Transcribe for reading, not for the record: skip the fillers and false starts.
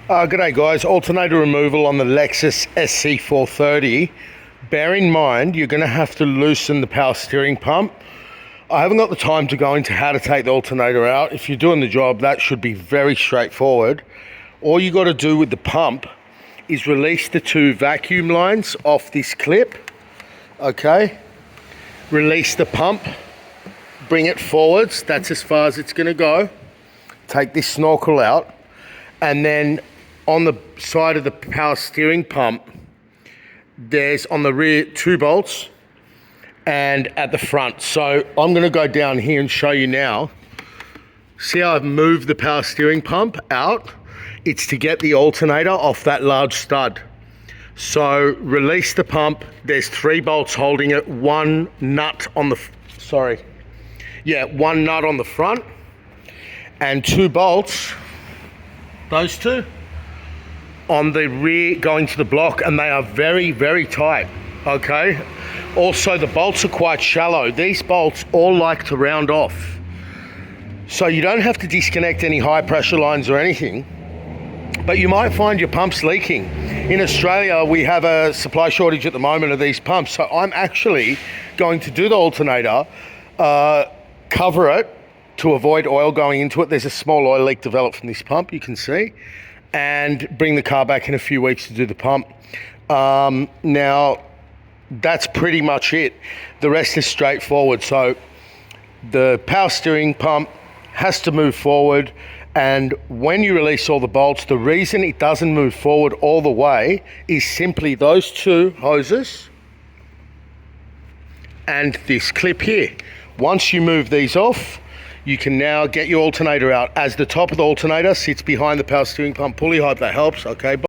G'day guys, alternator removal on the Lexus SC430. Bear in mind, you're going to have to loosen the power steering pump. I haven't got the time to go into how to take the alternator out. If you're doing the job, that should be very straightforward. All you got to do with the pump is release the two vacuum lines off this clip. Okay, release the pump, bring it forwards, that's as far as it's going to go. Take this snorkel out, and then on the side of the power steering pump, there's on the rear 2 bolts and at the front. So I'm going to go down here and show you now. See how I've moved the power steering pump out? It's to get the alternator off that large stud. So release the pump. There's 3 bolts holding it, one nut on the, one nut on the front and 2 bolts, those 2, on the rear going to the block, and they are very, very tight, okay? Also, the bolts are quite shallow. These bolts all like to round off. So you don't have to disconnect any high pressure lines or anything, but you might find your pump's leaking. In Australia, we have a supply shortage at the moment of these pumps, so I'm actually going to do the alternator, cover it to avoid oil going into it. There's a small oil leak developed from this pump, you can see, and bring the car back in a few weeks to do the pump. Now, that's pretty much it. The rest is straightforward. So the power steering pump has to move forward, and when you release all the bolts, the reason it doesn't move forward all the way is simply those 2 hoses and this clip here. Once you move these off, you can now get your alternator out, as the top of the alternator sits behind the power steering pump pulley. Hope that helps. Okay.